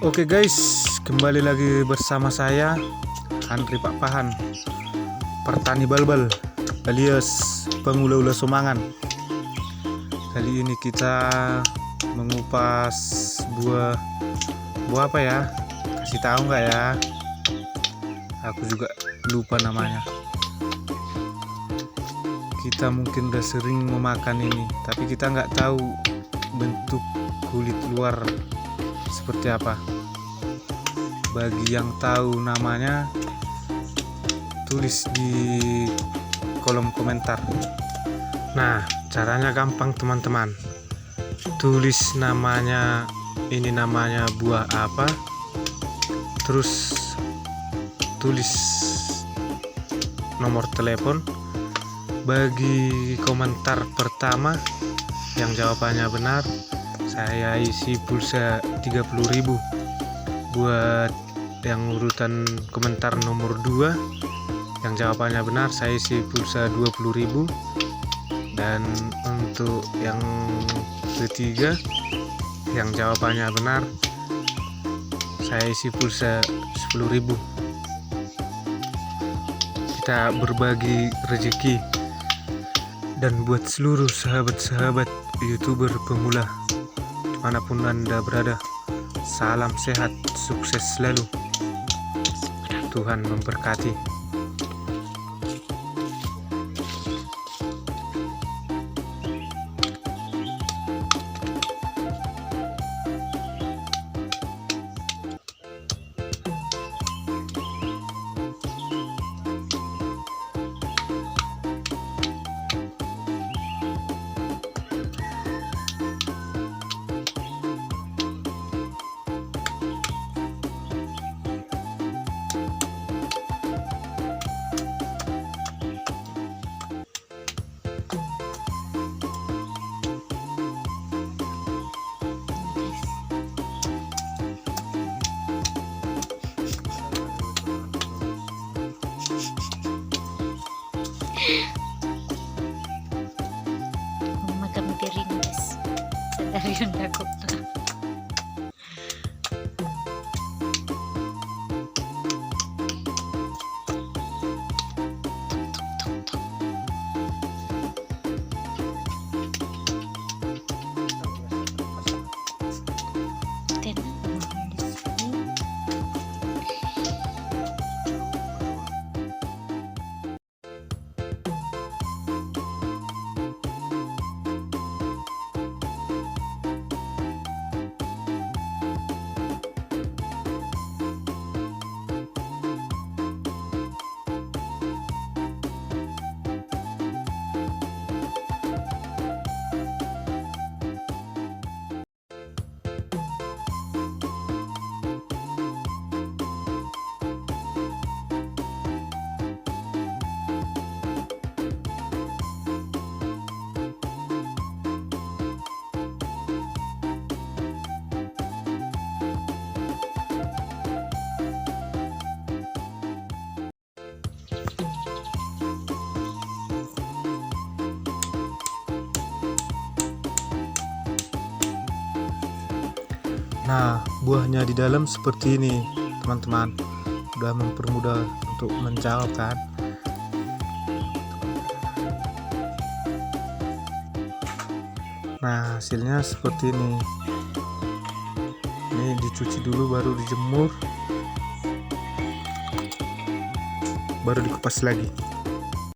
Oke guys, kembali lagi bersama saya Andri Pak Pahan, Pertani Balbal alias pengula-ula Somangan. Kali ini kita mengupas buah apa ya? Kasih tahu nggak ya? Aku juga lupa namanya. Kita mungkin udah sering memakan ini, tapi kita nggak tahu bentuk kulit luar seperti apa. Bagi yang tahu namanya, tulis di kolom komentar. Nah, caranya gampang teman-teman. Tulis namanya, ini namanya buah apa, terus tulis nomor telepon. Bagi komentar pertama yang jawabannya benar, saya isi pulsa 30.000. Buat yang urutan komentar nomor 2 yang jawabannya benar, saya isi pulsa 20.000. Dan untuk yang ketiga yang jawabannya benar, saya isi pulsa 10.000. Kita berbagi rezeki. Dan buat seluruh sahabat-sahabat YouTuber pemula dimanapun Anda berada, salam sehat, sukses selalu, Tuhan memberkati. Makan piring guys, dari aku. Nah, buahnya di dalam seperti ini teman-teman. Udah mempermudah untuk menjawab kan. Nah, hasilnya seperti ini. Ini dicuci dulu, baru dijemur, baru dikupas lagi.